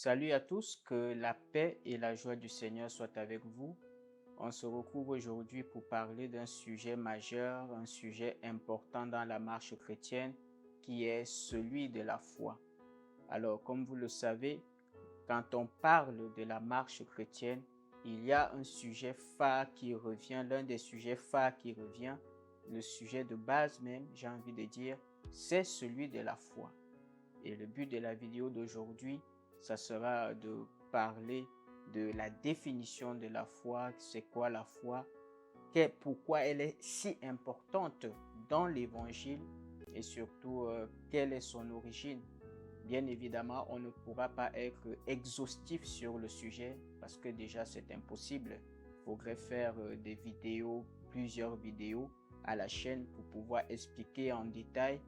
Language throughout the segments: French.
Salut à tous, que la paix et la joie du Seigneur soient avec vous. On se retrouve aujourd'hui pour parler d'un sujet majeur, un sujet important dans la marche chrétienne qui est celui de la foi. Alors, comme vous le savez, quand on parle de la marche chrétienne, il y a un sujet phare qui revient, l'un des sujets phares qui revient, le sujet de base même, j'ai envie de dire, c'est celui de la foi. Et le but de la vidéo d'aujourd'hui, ça sera de parler de la définition de la foi, c'est quoi la foi, pourquoi elle est si importante dans l'évangile et surtout quelle est son origine. Bien évidemment, on ne pourra pas être exhaustif sur le sujet parce que déjà c'est impossible. Il faudrait faire des vidéos, plusieurs vidéos à la chaîne pour pouvoir expliquer en détail.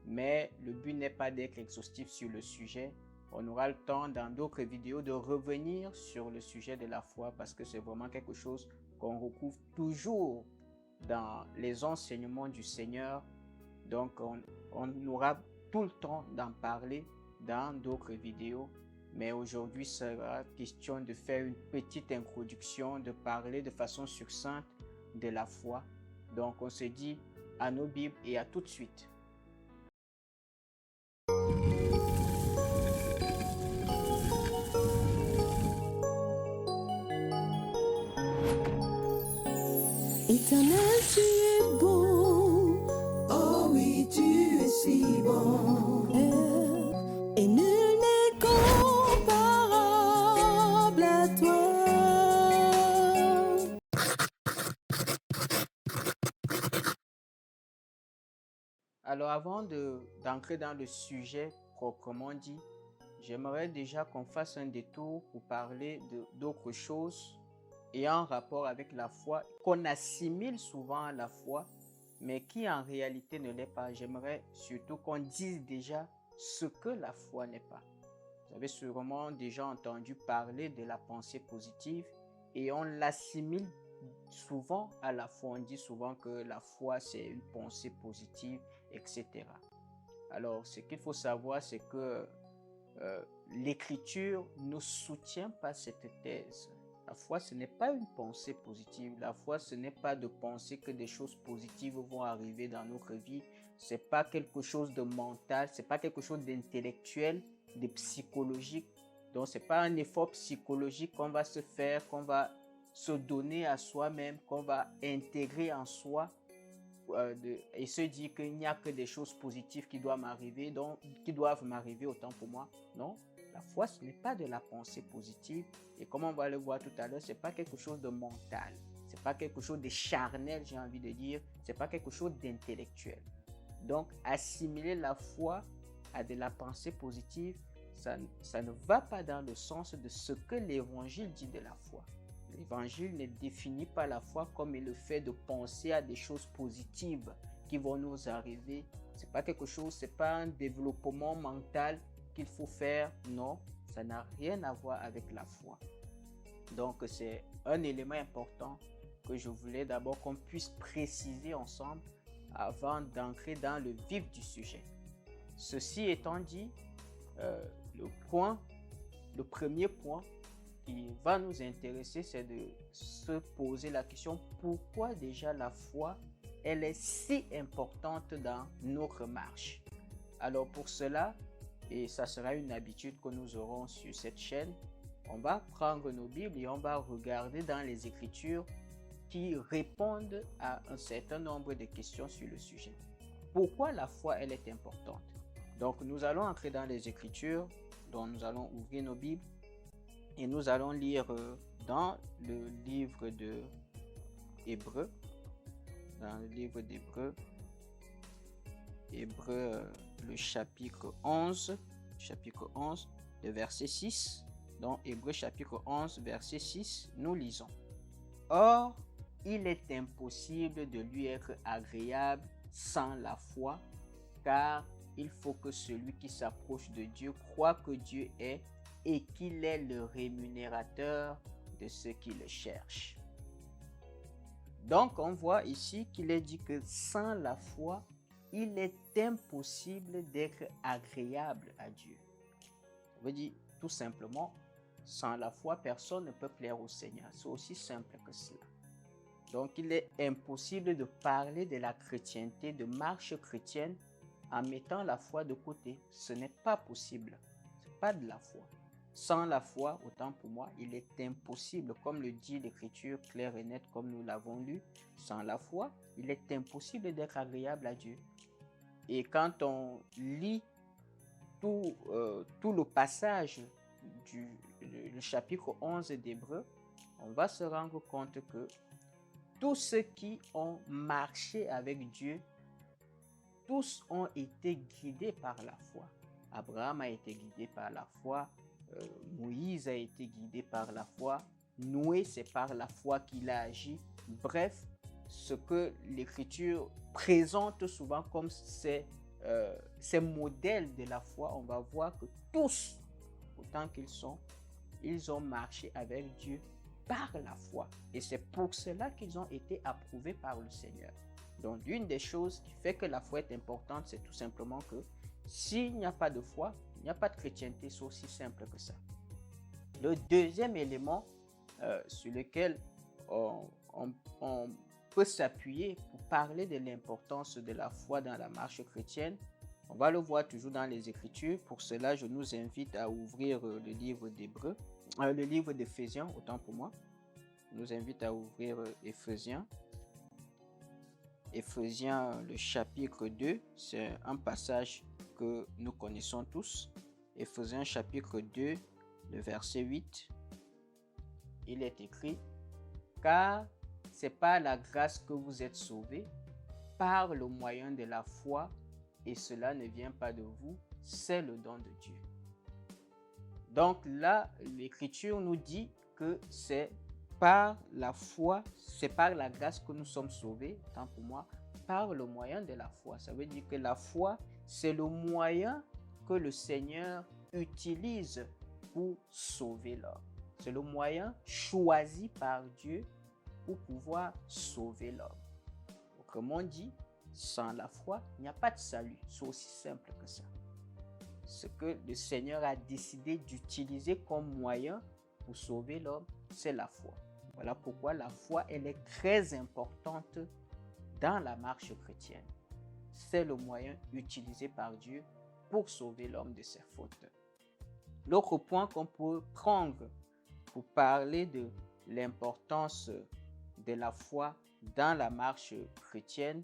Mais le but n'est pas d'être exhaustif sur le sujet. On aura le temps dans d'autres vidéos de revenir sur le sujet de la foi parce que c'est vraiment quelque chose qu'on retrouve toujours dans les enseignements du Seigneur. Donc, on aura tout le temps d'en parler dans d'autres vidéos. Mais aujourd'hui, sera question de faire une petite introduction, de parler de façon succincte de la foi. Donc, on se dit à nos Bibles et à tout de suite. Éternel, tu es bon. Oh oui, tu es si bon. Et nul n'est comparable à toi. Alors, avant d'entrer dans le sujet proprement dit, j'aimerais déjà qu'on fasse un détour pour parler d'autres choses ayant rapport avec la foi, qu'on assimile souvent à la foi, mais qui en réalité ne l'est pas. J'aimerais surtout qu'on dise déjà ce que la foi n'est pas. Vous avez sûrement déjà entendu parler de la pensée positive et on l'assimile souvent à la foi. On dit souvent que la foi, c'est une pensée positive, etc. Alors, ce qu'il faut savoir, c'est que l'Écriture ne soutient pas cette thèse. La foi, ce n'est pas une pensée positive. La foi, ce n'est pas de penser que des choses positives vont arriver dans notre vie. Ce n'est pas quelque chose de mental, ce n'est pas quelque chose d'intellectuel, de psychologique. Donc, ce n'est pas un effort psychologique qu'on va se faire, qu'on va se donner à soi-même, qu'on va intégrer en soi et se dire qu'il n'y a que des choses positives qui doivent m'arriver, donc qui doivent m'arriver autant pour moi. Non, la foi, ce n'est pas de la pensée positive. Et comme on va le voir tout à l'heure, ce n'est pas quelque chose de mental. Ce n'est pas quelque chose de charnel, j'ai envie de dire. Ce n'est pas quelque chose d'intellectuel. Donc, assimiler la foi à de la pensée positive, ça ne va pas dans le sens de ce que l'Évangile dit de la foi. L'Évangile ne définit pas la foi comme le fait de penser à des choses positives qui vont nous arriver. C'est pas quelque chose, c'est pas un développement mental qu'il faut faire. Non, ça n'a rien à voir avec la foi. Donc, c'est un élément important que je voulais d'abord qu'on puisse préciser ensemble avant d'entrer dans le vif du sujet. Ceci étant dit, le premier point qui va nous intéresser, c'est de se poser la question pourquoi déjà la foi, elle est si importante dans notre marche. Alors pour cela, et ça sera une habitude que nous aurons sur cette chaîne, on va prendre nos Bibles et on va regarder dans les Écritures qui répondent à un certain nombre de questions sur le sujet. Pourquoi la foi, elle est importante? Donc nous allons entrer dans les Écritures, dont nous allons ouvrir nos Bibles et nous allons lire dans le livre de Hébreux, le chapitre 11, le verset 6. Dans Hébreux chapitre 11, verset 6, nous lisons. Or, il est impossible de lui être agréable sans la foi, car il faut que celui qui s'approche de Dieu croit que Dieu est et qu'il est le rémunérateur de ceux qui le cherchent. Donc, on voit ici qu'il est dit que sans la foi, il est impossible d'être agréable à Dieu. Ça veut dire, tout simplement, sans la foi, personne ne peut plaire au Seigneur. C'est aussi simple que cela. Donc, il est impossible de parler de la chrétienté, de marche chrétienne, en mettant la foi de côté. Ce n'est pas possible. Ce n'est pas de la foi. Sans la foi, autant pour moi, il est impossible, comme le dit l'Écriture claire et nette, comme nous l'avons lu, sans la foi, il est impossible d'être agréable à Dieu. Et quand on lit tout le passage le chapitre 11 d'Hébreux, on va se rendre compte que tous ceux qui ont marché avec Dieu, tous ont été guidés par la foi. Abraham a été guidé par la foi, Moïse a été guidé par la foi, Noé, c'est par la foi qu'il a agi. Bref, ce que l'Écriture présente souvent comme ces modèles de la foi, on va voir que tous, autant qu'ils sont, ils ont marché avec Dieu par la foi. Et c'est pour cela qu'ils ont été approuvés par le Seigneur. Donc, l'une des choses qui fait que la foi est importante, c'est tout simplement que s'il n'y a pas de foi, il n'y a pas de chrétienté. C'est aussi simple que ça. Le deuxième élément sur lequel on peut s'appuyer pour parler de l'importance de la foi dans la marche chrétienne, on va le voir toujours dans les Écritures. Pour cela, je nous invite à ouvrir le livre d'Hébreux, le livre d'Éphésiens, autant pour moi. Je nous invite à ouvrir Éphésiens. Éphésiens, le chapitre 2, c'est un passage que nous connaissons tous. Éphésiens, chapitre 2, le verset 8. Il est écrit, « Car c'est par la grâce que vous êtes sauvés, par le moyen de la foi, et cela ne vient pas de vous, c'est le don de Dieu. » Donc là, l'Écriture nous dit que c'est par la foi, c'est par la grâce que nous sommes sauvés, tant pour moi, par le moyen de la foi. Ça veut dire que la foi, c'est le moyen que le Seigneur utilise pour sauver l'homme. C'est le moyen choisi par Dieu pour pouvoir sauver l'homme. Autrement dit, sans la foi, il n'y a pas de salut. C'est aussi simple que ça. Ce que le Seigneur a décidé d'utiliser comme moyen pour sauver l'homme, c'est la foi. Voilà pourquoi la foi, elle est très importante dans la marche chrétienne. C'est le moyen utilisé par Dieu pour sauver l'homme de ses fautes. L'autre point qu'on peut prendre pour parler de l'importance de la foi dans la marche chrétienne,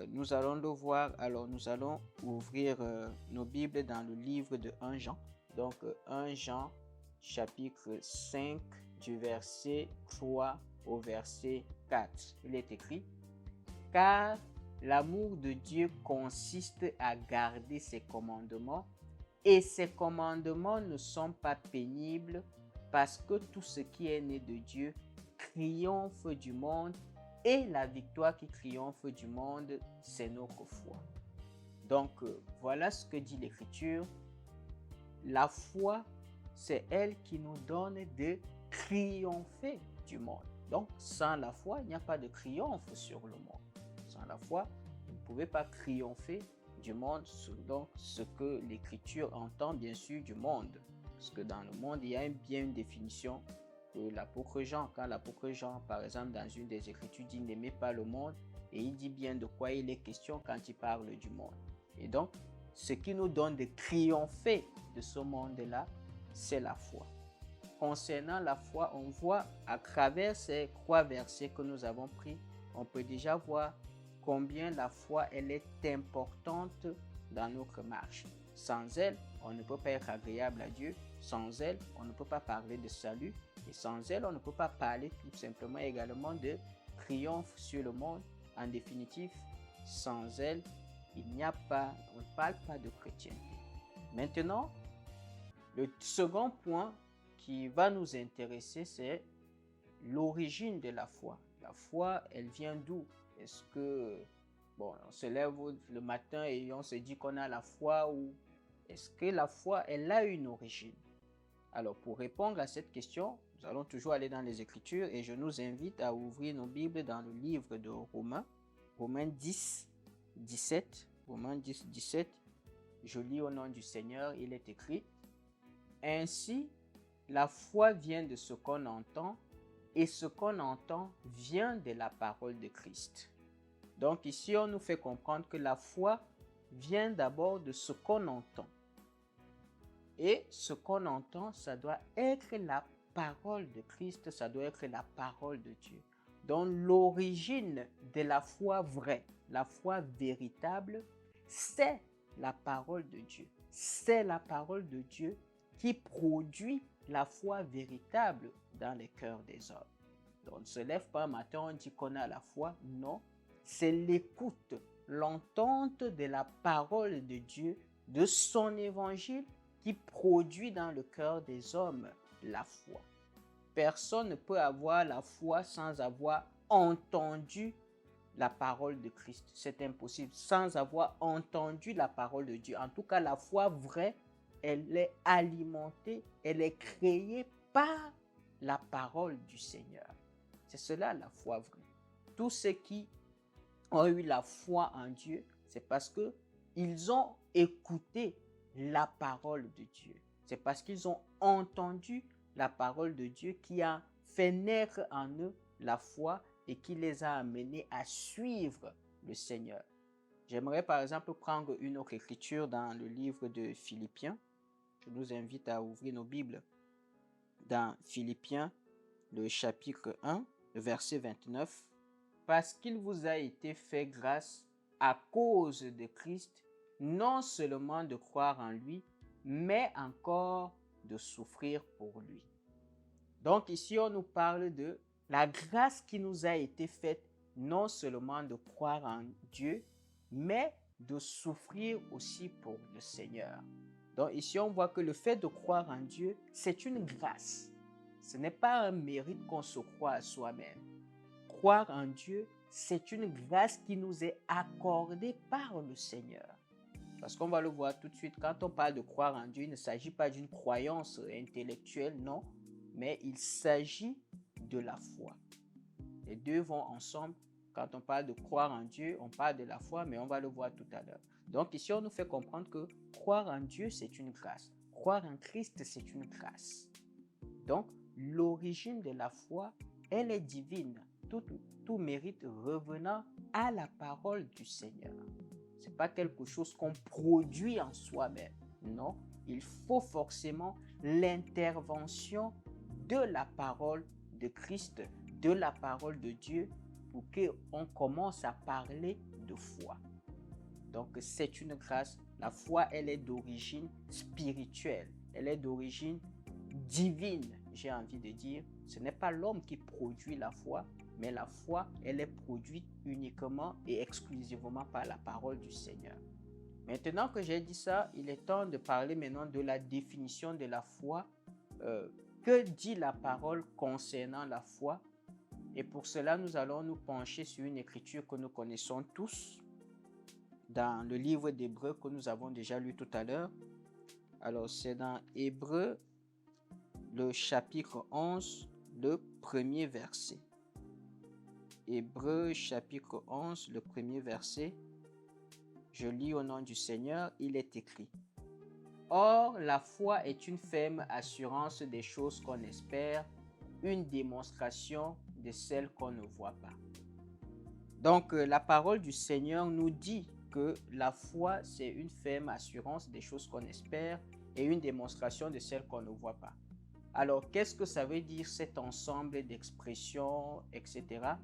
nous allons le voir. Alors, nous allons ouvrir nos Bibles dans le livre de 1 Jean. Donc, 1 Jean, chapitre 5, du verset 3 au verset 4. Il est écrit, « Car l'amour de Dieu consiste à garder ses commandements, et ses commandements ne sont pas pénibles, parce que tout ce qui est né de Dieu triomphe du monde, et la victoire qui triomphe du monde, c'est notre foi. » Donc, voilà ce que dit l'Écriture. La foi, c'est elle qui nous donne de triompher du monde. Donc, sans la foi, il n'y a pas de triomphe sur le monde. Sans la foi, vous ne pouvez pas triompher du monde, selon ce que l'Écriture entend bien sûr du monde. Parce que dans le monde, il y a bien une définition de l'apôtre Jean. Quand l'apôtre Jean, par exemple, dans une des Écritures, dit « N'aimez pas le monde », et il dit bien de quoi il est question quand il parle du monde. Et donc, ce qui nous donne de triompher de ce monde-là, c'est la foi. Concernant la foi, on voit à travers ces 3 versets que nous avons pris, on peut déjà voir combien la foi elle est importante dans notre marche. Sans elle, on ne peut pas être agréable à Dieu. Sans elle, on ne peut pas parler de salut. Et sans elle, on ne peut pas parler tout simplement également de triomphe sur le monde. En définitive, sans elle, il n'y a pas, on ne parle pas de chrétienté. Maintenant, le second point qui va nous intéresser, c'est l'origine de la foi. La foi, elle vient d'où? Est-ce que, bon, on se lève le matin et on se dit qu'on a la foi, ou est-ce que la foi, elle a une origine? Alors, pour répondre à cette question, nous allons toujours aller dans les Écritures et je nous invite à ouvrir nos Bibles dans le livre de Romains, Romains 10, 17. Romains 10, 17. Je lis au nom du Seigneur, il est écrit, Ainsi, la foi vient de ce qu'on entend et ce qu'on entend vient de la parole de Christ. Donc ici, on nous fait comprendre que la foi vient d'abord de ce qu'on entend. Et ce qu'on entend, ça doit être la parole de Christ, ça doit être la parole de Dieu. Donc l'origine de la foi vraie, la foi véritable, c'est la parole de Dieu. C'est la parole de Dieu qui produit la foi véritable dans les cœurs des hommes. Donc on ne se lève pas un matin, on dit qu'on a la foi. Non, c'est l'écoute, l'entente de la parole de Dieu, de son évangile, qui produit dans le cœur des hommes la foi. Personne ne peut avoir la foi sans avoir entendu la parole de Christ. C'est impossible, sans avoir entendu la parole de Dieu. En tout cas, la foi vraie, elle est alimentée, elle est créée par la parole du Seigneur. C'est cela la foi vraie. Tous ceux qui ont eu la foi en Dieu, c'est parce qu'ils ont écouté la parole de Dieu. C'est parce qu'ils ont entendu la parole de Dieu qui a fait naître en eux la foi et qui les a amenés à suivre le Seigneur. J'aimerais par exemple prendre une autre écriture dans le livre de Philippiens. Je nous invite à ouvrir nos Bibles dans Philippiens, le chapitre 1, le verset 29. Parce qu'il vous a été fait grâce à cause de Christ, non seulement de croire en lui, mais encore de souffrir pour lui. Donc ici, on nous parle de la grâce qui nous a été faite, non seulement de croire en Dieu, mais de souffrir aussi pour le Seigneur. Donc ici, on voit que le fait de croire en Dieu, c'est une grâce. Ce n'est pas un mérite qu'on se croit à soi-même. Croire en Dieu, c'est une grâce qui nous est accordée par le Seigneur. Parce qu'on va le voir tout de suite, quand on parle de croire en Dieu, il ne s'agit pas d'une croyance intellectuelle, non, mais il s'agit de la foi. Les deux vont ensemble. Quand on parle de croire en Dieu, on parle de la foi, mais on va le voir tout à l'heure. Donc ici, on nous fait comprendre que croire en Dieu, c'est une grâce. Croire en Christ, c'est une grâce. Donc, l'origine de la foi, elle est divine. Tout mérite revenant à la parole du Seigneur. Ce n'est pas quelque chose qu'on produit en soi-même. Non, il faut forcément l'intervention de la parole de Christ, de la parole de Dieu, pour qu'on commence à parler de foi. Donc c'est une grâce. La foi, elle est d'origine spirituelle. Elle est d'origine divine, j'ai envie de dire. Ce n'est pas l'homme qui produit la foi, mais la foi, elle est produite uniquement et exclusivement par la parole du Seigneur. Maintenant que j'ai dit ça, il est temps de parler maintenant de la définition de la foi. Que dit la parole concernant la foi? Et pour cela, nous allons nous pencher sur une écriture que nous connaissons tous, dans le livre d'Hébreux que nous avons déjà lu tout à l'heure. Alors, c'est dans Hébreux, le chapitre 11, le premier verset. Hébreux, chapitre 11, le premier verset. Je lis au nom du Seigneur, il est écrit: Or, la foi est une ferme assurance des choses qu'on espère, une démonstration de celles qu'on ne voit pas. Donc, la parole du Seigneur nous dit que la foi, c'est une ferme assurance des choses qu'on espère et une démonstration de celles qu'on ne voit pas. Alors, qu'est-ce que ça veut dire cet ensemble d'expressions, etc.?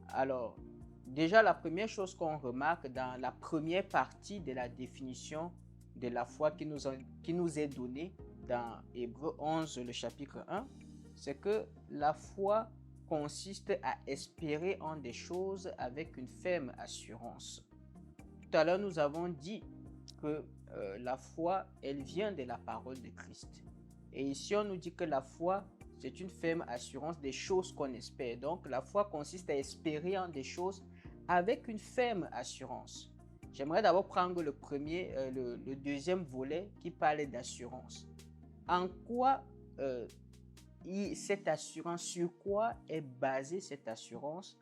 Alors, déjà, la première chose qu'on remarque dans la première partie de la définition de la foi qui nous est donnée dans Hébreux 11, le chapitre 1, c'est que la foi consiste à espérer en des choses avec une ferme assurance. Tout à l'heure, nous avons dit que la foi, elle vient de la parole de Christ. Et ici, on nous dit que la foi, c'est une ferme assurance des choses qu'on espère. Donc, la foi consiste à espérer en des choses avec une ferme assurance. J'aimerais d'abord prendre le deuxième volet qui parle d'assurance. En quoi cette assurance, sur quoi est basée cette assurance?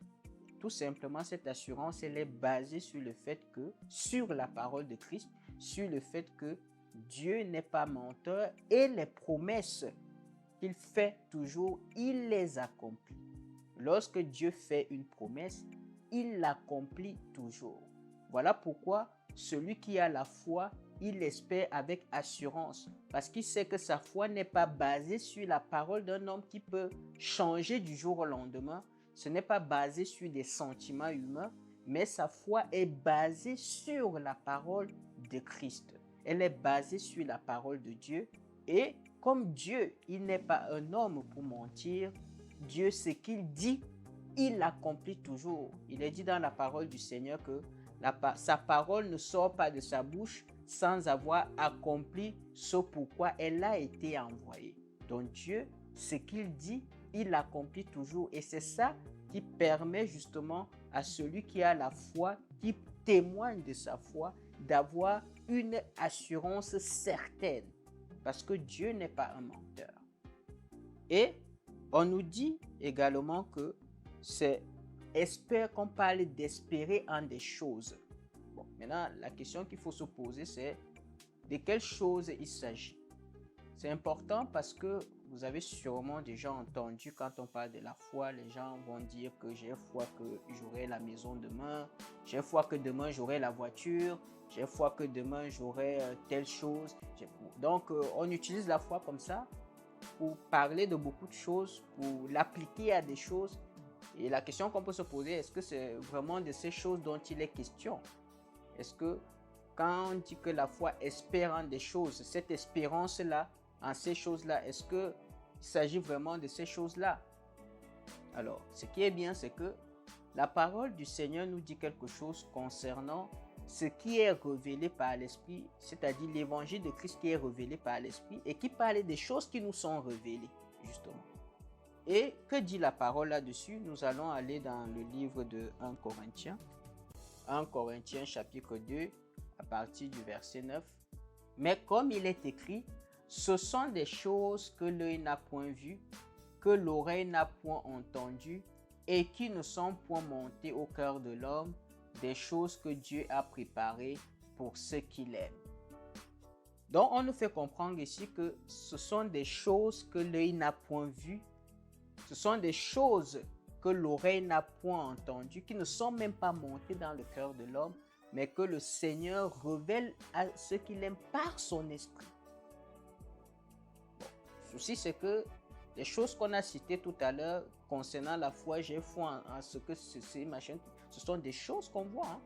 Tout simplement, cette assurance, elle est basée sur le fait que, sur la parole de Christ, sur le fait que Dieu n'est pas menteur et les promesses qu'il fait toujours, il les accomplit. Lorsque Dieu fait une promesse, il l'accomplit toujours. Voilà pourquoi celui qui a la foi, il espère avec assurance parce qu'il sait que sa foi n'est pas basée sur la parole d'un homme qui peut changer du jour au lendemain. Ce n'est pas basé sur des sentiments humains, mais sa foi est basée sur la parole de Christ. Elle est basée sur la parole de Dieu. Et comme Dieu, il n'est pas un homme pour mentir, Dieu, ce qu'il dit, il l'accomplit toujours. Il est dit dans la parole du Seigneur que sa parole ne sort pas de sa bouche sans avoir accompli ce pourquoi elle a été envoyée. Donc Dieu, ce qu'il dit, il l'accomplit toujours. Et c'est ça qui permet justement à celui qui a la foi, qui témoigne de sa foi, d'avoir une assurance certaine. Parce que Dieu n'est pas un menteur. Et on nous dit également que c'est qu'on parle d'espérer en des choses. Bon, maintenant, la question qu'il faut se poser, c'est de quelles choses il s'agit. C'est important parce que vous avez sûrement déjà entendu quand on parle de la foi, les gens vont dire que j'ai foi que j'aurai la maison demain, j'ai foi que demain j'aurai la voiture, j'ai foi que demain j'aurai telle chose. Donc, on utilise la foi comme ça pour parler de beaucoup de choses, pour l'appliquer à des choses. Et la question qu'on peut se poser, est-ce que c'est vraiment de ces choses dont il est question? Est-ce que quand on dit que la foi espère en des choses, cette espérance-là, en ces choses-là, est-ce qu'il s'agit vraiment de ces choses-là? Alors, ce qui est bien, c'est que la parole du Seigneur nous dit quelque chose concernant ce qui est révélé par l'Esprit, c'est-à-dire l'évangile de Christ qui est révélé par l'Esprit et qui parle des choses qui nous sont révélées, justement. Et que dit la parole là-dessus? Nous allons aller dans le livre de 1 Corinthiens. 1 Corinthiens chapitre 2 à partir du verset 9. Mais comme il est écrit, ce sont des choses que l'œil n'a point vues, que l'oreille n'a point entendues et qui ne sont point montées au cœur de l'homme, des choses que Dieu a préparées pour ceux qui l'aiment. Donc on nous fait comprendre ici que ce sont des choses que l'œil n'a point vues, ce sont des choses que l'oreille n'a point entendues, qui ne sont même pas montées dans le cœur de l'homme, mais que le Seigneur révèle à ceux qui l'aiment par son esprit. Bon, le souci, c'est que les choses qu'on a citées tout à l'heure concernant la foi, j'ai foi en ce que c'est machin, ce sont des choses qu'on voit. Hein.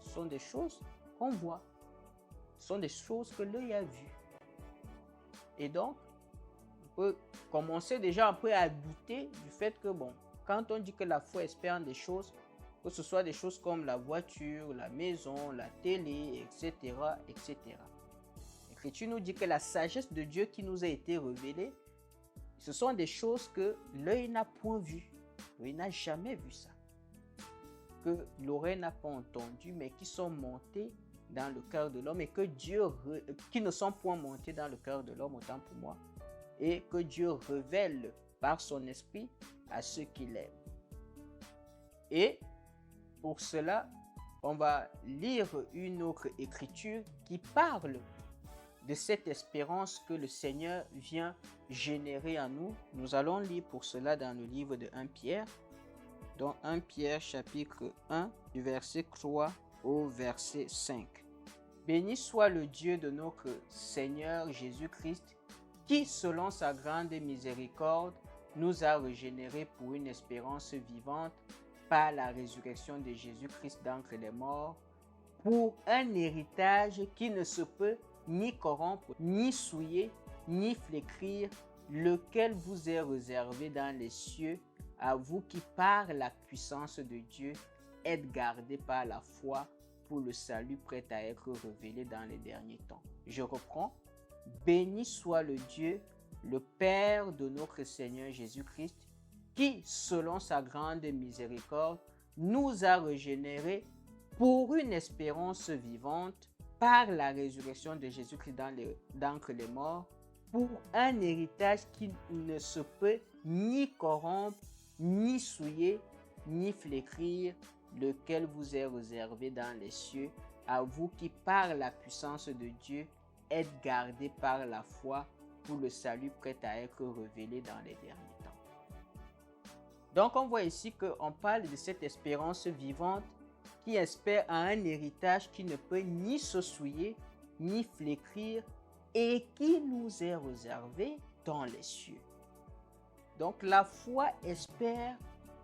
Ce sont des choses qu'on voit. Ce sont des choses que l'œil a vues. Et donc, on peut commencer déjà un peu à douter du fait que, bon, quand on dit que la foi espère en des choses, que ce soit des choses comme la voiture, la maison, la télé, etc., etc. L'Écriture nous dit que la sagesse de Dieu qui nous a été révélée, ce sont des choses que l'œil n'a point vues. L'œil n'a jamais vu ça. Que l'oreille n'a pas entendu, mais qui sont montées dans le cœur de l'homme et que Dieu, qui ne sont point montées dans le cœur de l'homme, autant pour moi, et que Dieu révèle par son esprit à ceux qui l'aiment. Et pour cela, on va lire une autre écriture qui parle de cette espérance que le Seigneur vient générer en nous. Nous allons lire pour cela dans le livre de 1 Pierre, dans 1 Pierre chapitre 1 du verset 3 au verset 5. Béni soit le Dieu de notre Seigneur Jésus-Christ, qui, selon sa grande miséricorde, nous a régénérés pour une espérance vivante par la résurrection de Jésus-Christ d'entre les morts, pour un héritage qui ne se peut ni corrompre, ni souiller, ni flétrir, lequel vous est réservé dans les cieux, à vous qui, par la puissance de Dieu, êtes gardés par la foi pour le salut prêt à être révélé dans les derniers temps. Je reprends. Béni soit le Dieu, le Père de notre Seigneur Jésus-Christ, qui, selon sa grande miséricorde, nous a régénérés pour une espérance vivante par la résurrection de Jésus-Christ d'entre les morts, pour un héritage qui ne se peut ni corrompre, ni souiller, ni flétrir, lequel vous est réservé dans les cieux, à vous qui, par la puissance de Dieu, être gardés par la foi pour le salut prêt à être révélé dans les derniers temps. Donc on voit ici qu'on parle de cette espérance vivante qui espère à un héritage qui ne peut ni se souiller, ni flétrir, et qui nous est réservé dans les cieux. Donc la foi espère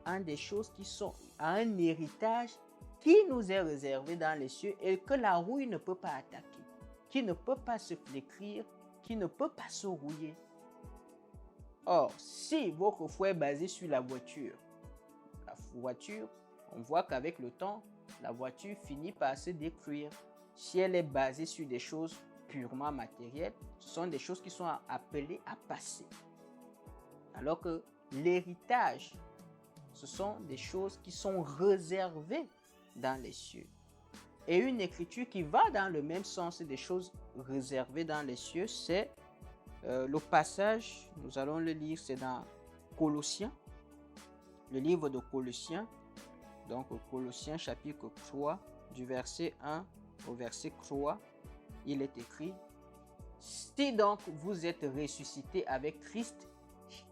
à des choses qui sont à un héritage qui nous est réservé dans les cieux et que la rouille ne peut pas attaquer, qui ne peut pas se flétrir, qui ne peut pas se rouiller. Or, si votre foi est basée sur la voiture, on voit qu'avec le temps, la voiture finit par se détruire. Si elle est basée sur des choses purement matérielles, ce sont des choses qui sont appelées à passer. Alors que l'héritage, ce sont des choses qui sont réservées dans les cieux. Et une écriture qui va dans le même sens des choses réservées dans les cieux, c'est le passage, nous allons le lire, c'est dans Colossiens, le livre de Colossiens, donc Colossiens chapitre 3, du verset 1 au verset 3, il est écrit: si donc vous êtes ressuscités avec Christ,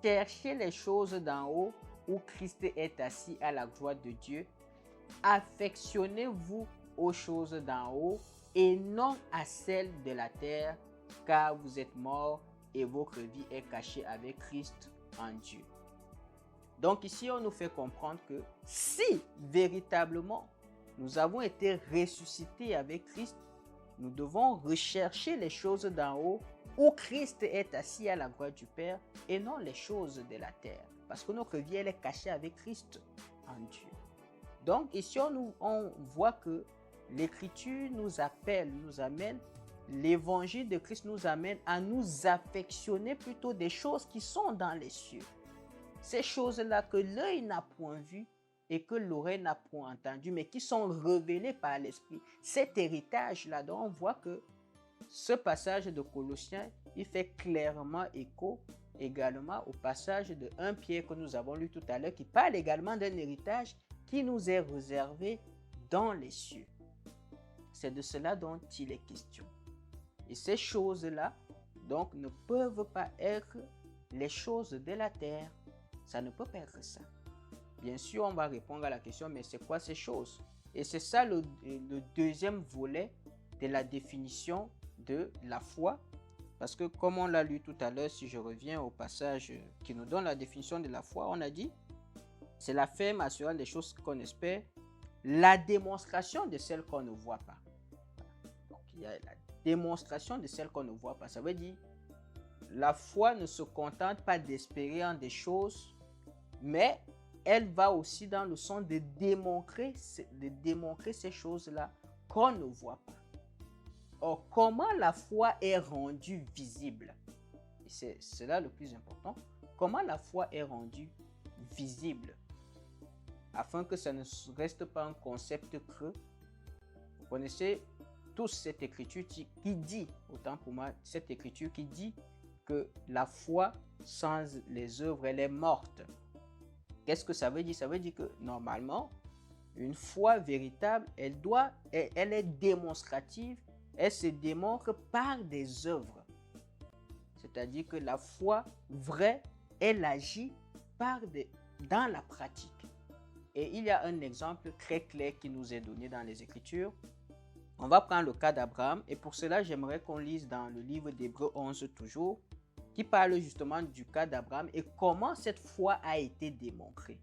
cherchez les choses d'en haut où Christ est assis à la droite de Dieu. Affectionnez-vous aux choses d'en haut et non à celles de la terre, car vous êtes morts et votre vie est cachée avec Christ en Dieu. Donc ici, on nous fait comprendre que si véritablement nous avons été ressuscités avec Christ, nous devons rechercher les choses d'en haut où Christ est assis à la droite du Père et non les choses de la terre. Parce que notre vie, elle est cachée avec Christ en Dieu. Donc ici, on voit que l'Écriture nous appelle, nous amène, l'évangile de Christ nous amène à nous affectionner plutôt des choses qui sont dans les cieux. Ces choses-là que l'œil n'a point vues et que l'oreille n'a point entendu, mais qui sont révélées par l'Esprit. Cet héritage-là, dont on voit que ce passage de Colossiens, il fait clairement écho également au passage de 1 Pierre que nous avons lu tout à l'heure, qui parle également d'un héritage qui nous est réservé dans les cieux. C'est de cela dont il est question. Et ces choses-là, donc, ne peuvent pas être les choses de la terre. Ça ne peut pas être ça. Bien sûr, on va répondre à la question, mais c'est quoi ces choses? Et c'est ça le deuxième volet de la définition de la foi. Parce que comme on l'a lu tout à l'heure, si je reviens au passage qui nous donne la définition de la foi, on a dit, c'est la ferme assurance des choses qu'on espère, la démonstration de celles qu'on ne voit pas. Donc il y a la démonstration de celles qu'on ne voit pas. Ça veut dire, la foi ne se contente pas d'espérer en des choses, mais elle va aussi dans le sens de démontrer ces choses-là qu'on ne voit pas. Or, comment la foi est rendue visible? C'est là le plus important. Comment la foi est rendue visible? Afin que ça ne reste pas un concept creux. Vous connaissez tous cette écriture qui dit, autant pour moi, cette écriture qui dit que la foi sans les œuvres, elle est morte. Qu'est-ce que ça veut dire? Ça veut dire que normalement, une foi véritable, elle est démonstrative, elle se démontre par des œuvres. C'est-à-dire que la foi vraie, elle agit dans la pratique. Et il y a un exemple très clair qui nous est donné dans les Écritures. On va prendre le cas d'Abraham et pour cela, j'aimerais qu'on lise dans le livre d'Hébreux 11 toujours, qui parle justement du cas d'Abraham et comment cette foi a été démontrée.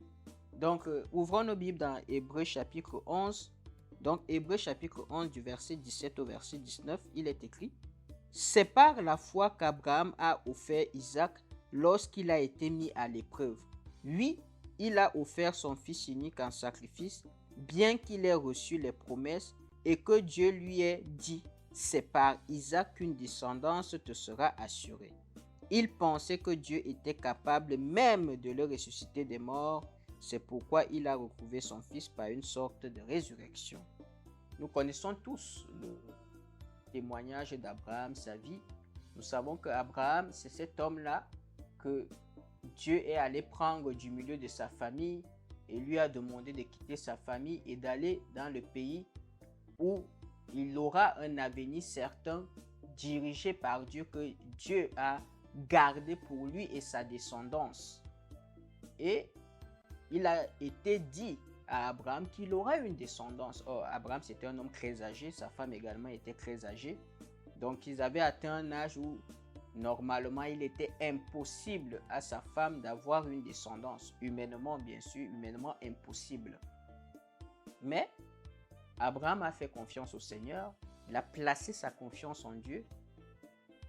Donc, ouvrons nos Bibles dans Hébreux chapitre 11. Donc, Hébreux chapitre 11 du verset 17 au verset 19, il est écrit: c'est par la foi qu'Abraham a offert Isaac lorsqu'il a été mis à l'épreuve. Oui, il a offert son fils unique en sacrifice, bien qu'il ait reçu les promesses et que Dieu lui ait dit: c'est par Isaac qu'une descendance te sera assurée. Il pensait que Dieu était capable même de le ressusciter des morts. C'est pourquoi il a retrouvé son fils par une sorte de résurrection. Nous connaissons tous le témoignage d'Abraham, sa vie. Nous savons qu'Abraham, c'est cet homme-là que Dieu est allé prendre du milieu de sa famille et lui a demandé de quitter sa famille et d'aller dans le pays où il aura un avenir certain dirigé par Dieu, que Dieu a gardé pour lui et sa descendance. Et il a été dit à Abraham qu'il aura une descendance. Or, Abraham, c'était un homme très âgé, sa femme également était très âgée. Donc, ils avaient atteint un âge où, normalement, il était impossible à sa femme d'avoir une descendance. Humainement, bien sûr, humainement impossible. Mais, Abraham a fait confiance au Seigneur, il a placé sa confiance en Dieu.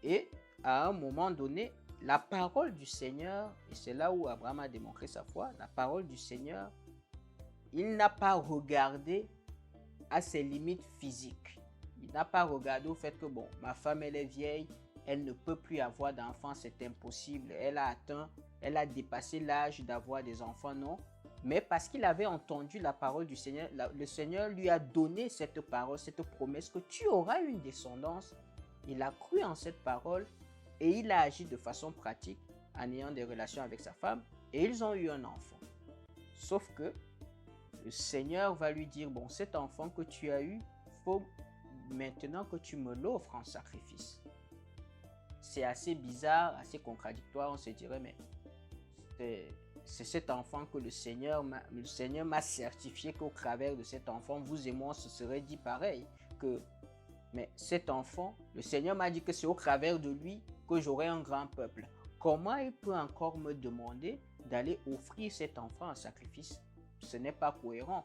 Et, à un moment donné, la parole du Seigneur, et c'est là où Abraham a démontré sa foi, la parole du Seigneur, il n'a pas regardé à ses limites physiques. Il n'a pas regardé au fait que, bon, ma femme, elle est vieille, elle ne peut plus avoir d'enfants, c'est impossible. Elle a dépassé l'âge d'avoir des enfants, non. Mais parce qu'il avait entendu la parole du Seigneur, le Seigneur lui a donné cette parole, cette promesse que tu auras une descendance. Il a cru en cette parole et il a agi de façon pratique en ayant des relations avec sa femme et ils ont eu un enfant. Sauf que le Seigneur va lui dire, bon, cet enfant que tu as eu, il faut maintenant que tu me l'offres en sacrifice. C'est assez bizarre, assez contradictoire, on se dirait, mais c'est cet enfant que le Seigneur m'a certifié qu'au travers de cet enfant, vous et moi, ce serait dit pareil, que mais cet enfant, le Seigneur m'a dit que c'est au travers de lui que j'aurai un grand peuple. Comment il peut encore me demander d'aller offrir cet enfant en sacrifice? Ce n'est pas cohérent.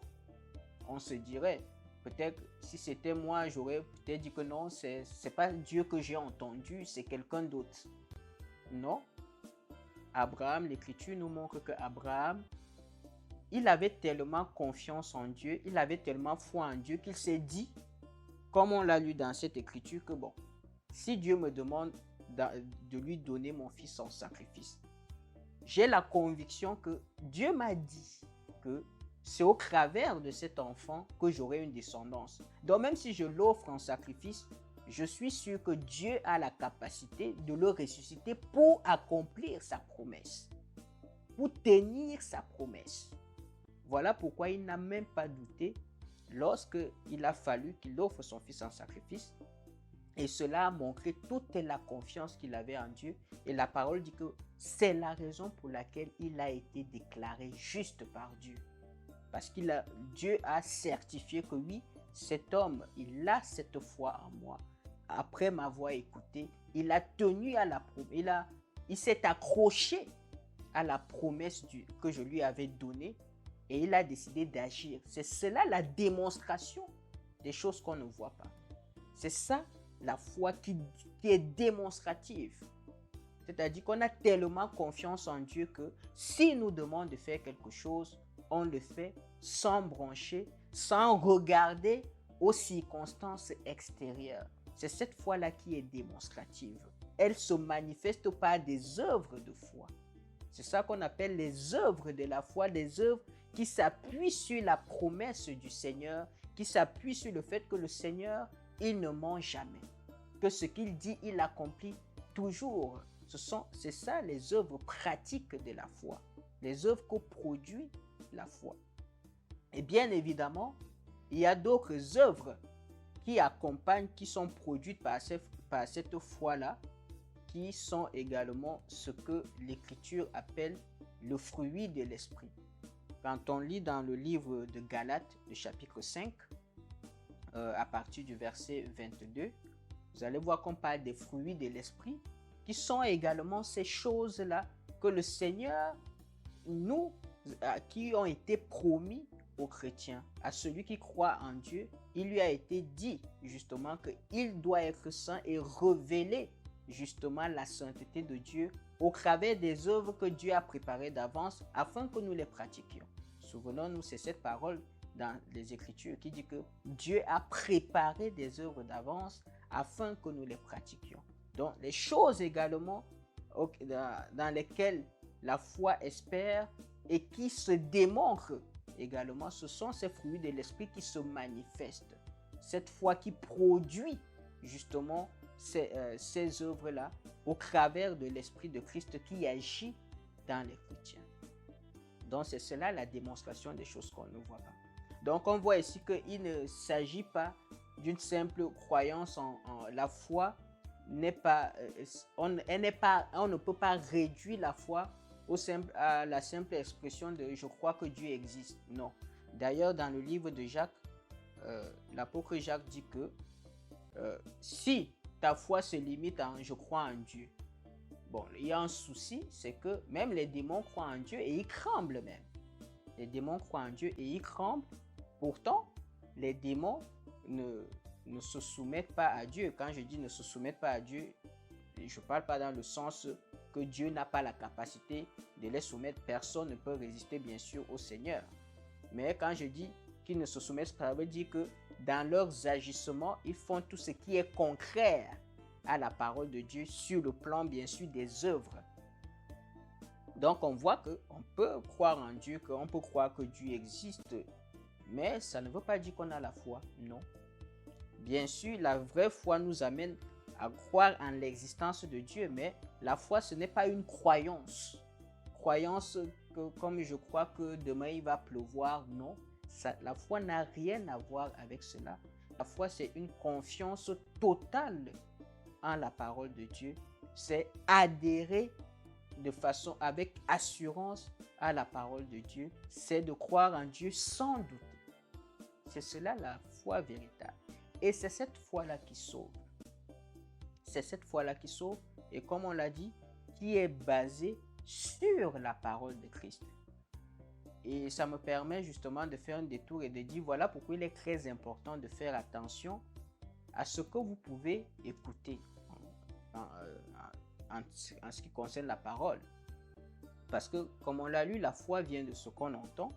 On se dirait, peut-être si c'était moi, j'aurais peut-être dit que non, c'est pas Dieu que j'ai entendu, c'est quelqu'un d'autre. Non. Abraham, l'Écriture nous montre que Abraham, il avait tellement confiance en Dieu, il avait tellement foi en Dieu qu'il s'est dit, comme on l'a lu dans cette Écriture, que bon, si Dieu me demande de lui donner mon fils en sacrifice, j'ai la conviction que Dieu m'a dit que c'est au travers de cet enfant que j'aurai une descendance. Donc même si je l'offre en sacrifice, je suis sûr que Dieu a la capacité de le ressusciter pour accomplir sa promesse, pour tenir sa promesse. Voilà pourquoi il n'a même pas douté lorsqu'il a fallu qu'il offre son fils en sacrifice. Et cela a montré toute la confiance qu'il avait en Dieu. Et la parole dit que c'est la raison pour laquelle il a été déclaré juste par Dieu. Parce que Dieu a certifié que oui, cet homme, il a cette foi en moi. Après m'avoir écouté, il a tenu à la promesse, il s'est accroché à la promesse que je lui avais donnée et il a décidé d'agir. C'est cela la démonstration des choses qu'on ne voit pas. C'est ça la foi qui est démonstrative. C'est-à-dire qu'on a tellement confiance en Dieu que s'il nous demande de faire quelque chose, on le fait sans broncher, sans regarder aux circonstances extérieures. C'est cette foi-là qui est démonstrative. Elle se manifeste par des œuvres de foi. C'est ça qu'on appelle les œuvres de la foi, des œuvres qui s'appuient sur la promesse du Seigneur, qui s'appuient sur le fait que le Seigneur, il ne ment jamais. Que ce qu'il dit, il accomplit toujours. C'est ça les œuvres pratiques de la foi, les œuvres que produit la foi. Et bien évidemment, il y a d'autres œuvres qui accompagnent, qui sont produites par cette foi-là, qui sont également ce que l'Écriture appelle le fruit de l'Esprit. Quand on lit dans le livre de Galates, le chapitre 5, à partir du verset 22, vous allez voir qu'on parle des fruits de l'Esprit, qui sont également ces choses-là que le Seigneur, qui ont été promis aux chrétiens, à celui qui croit en Dieu, il lui a été dit justement qu'il doit être saint et révéler justement la sainteté de Dieu au travers des œuvres que Dieu a préparées d'avance afin que nous les pratiquions. Souvenons-nous, c'est cette parole dans les Écritures qui dit que Dieu a préparé des œuvres d'avance afin que nous les pratiquions. Donc, les choses également dans lesquelles la foi espère et qui se démontrent également, ce sont ces fruits de l'esprit qui se manifestent. Cette foi qui produit justement ces œuvres-là au travers de l'esprit de Christ qui agit dans les chrétiens. Donc, c'est cela la démonstration des choses qu'on ne voit pas. Donc, on voit ici qu'il ne s'agit pas d'une simple croyance en la foi n'est pas, on ne peut pas réduire la foi à la simple expression de je crois que Dieu existe. Non. D'ailleurs, dans le livre de Jacques, l'apôtre Jacques dit que si ta foi se limite à je crois en Dieu, bon, il y a un souci, c'est que même les démons croient en Dieu et ils tremblent même. Les démons croient en Dieu et ils tremblent. Pourtant, les démons ne se soumettent pas à Dieu. Quand je dis ne se soumettent pas à Dieu, je ne parle pas dans le sens que Dieu n'a pas la capacité de les soumettre. Personne ne peut résister bien sûr au Seigneur. Mais quand je dis qu'ils ne se soumettent pas, ça veut dire que dans leurs agissements, ils font tout ce qui est contraire à la parole de Dieu sur le plan bien sûr des œuvres. Donc on voit qu'on peut croire en Dieu, qu'on peut croire que Dieu existe, mais ça ne veut pas dire qu'on a la foi, non. Bien sûr, la vraie foi nous amène à croire en l'existence de Dieu, mais la foi, ce n'est pas une croyance. Croyance que comme je crois que demain il va pleuvoir, non. La foi n'a rien à voir avec cela. La foi, c'est une confiance totale en la parole de Dieu. C'est adhérer de façon avec assurance à la parole de Dieu. C'est de croire en Dieu sans douter. C'est cela la foi véritable. Et c'est cette foi-là qui sauve. C'est cette foi-là qui sauve. Et comme on l'a dit, qui est basée sur la parole de Christ. Et ça me permet justement de faire un détour et de dire voilà pourquoi il est très important de faire attention à ce que vous pouvez écouter en ce qui concerne la parole. Parce que comme on l'a lu, la foi vient de ce qu'on entend.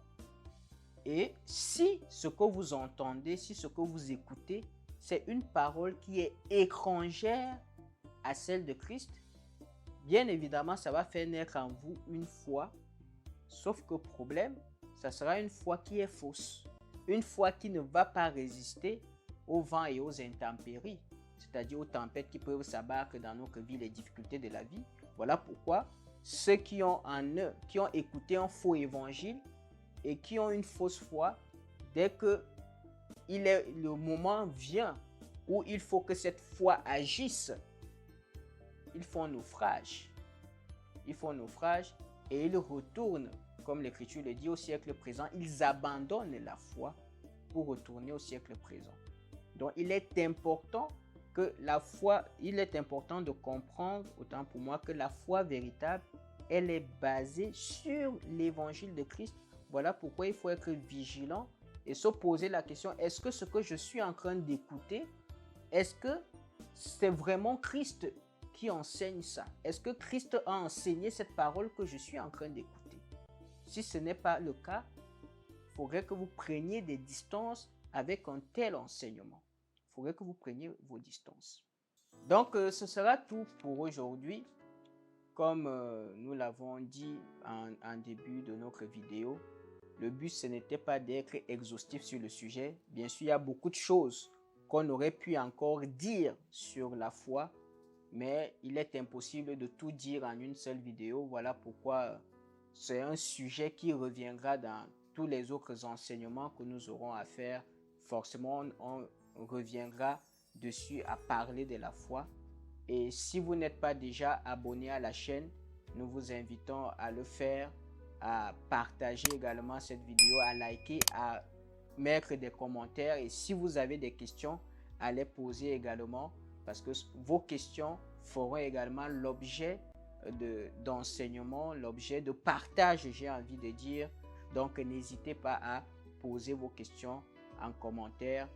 Et si ce que vous entendez, si ce que vous écoutez, c'est une parole qui est étrangère à celle de Christ, bien évidemment, ça va faire naître en vous une foi. Sauf que problème, ça sera une foi qui est fausse. Une foi qui ne va pas résister aux vents et aux intempéries, c'est-à-dire aux tempêtes qui peuvent s'abattre dans notre vie, les difficultés de la vie. Voilà pourquoi ceux qui ont en eux, qui ont écouté un faux évangile et qui ont une fausse foi, dès que le moment vient où il faut que cette foi agisse, ils font naufrage. Ils font naufrage et ils retournent, comme l'Écriture le dit, au siècle présent. Ils abandonnent la foi pour retourner au siècle présent. Donc il est important que la foi, il est important de comprendre, autant pour moi, que la foi véritable, elle est basée sur l'évangile de Christ. Voilà pourquoi il faut être vigilant et se poser la question, est-ce que ce que je suis en train d'écouter, est-ce que c'est vraiment Christ qui enseigne ça? Est-ce que Christ a enseigné cette parole que je suis en train d'écouter? Si ce n'est pas le cas, il faudrait que vous preniez des distances avec un tel enseignement. Il faudrait que vous preniez vos distances. Donc, ce sera tout pour aujourd'hui. Comme nous l'avons dit en début de notre vidéo, le but, ce n'était pas d'être exhaustif sur le sujet. Bien sûr, il y a beaucoup de choses qu'on aurait pu encore dire sur la foi, mais il est impossible de tout dire en une seule vidéo. Voilà pourquoi c'est un sujet qui reviendra dans tous les autres enseignements que nous aurons à faire. Forcément, on reviendra dessus à parler de la foi. Et si vous n'êtes pas déjà abonné à la chaîne, nous vous invitons à le faire, à partager également cette vidéo, à liker, à mettre des commentaires. Et si vous avez des questions, à les poser également, parce que vos questions feront également l'objet d'enseignement, l'objet de partage, j'ai envie de dire. Donc n'hésitez pas à poser vos questions en commentaire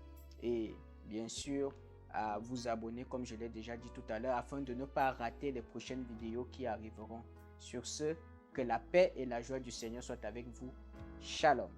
et bien sûr à vous abonner comme je l'ai déjà dit tout à l'heure afin de ne pas rater les prochaines vidéos qui arriveront. Sur ce, que la paix et la joie du Seigneur soient avec vous. Shalom.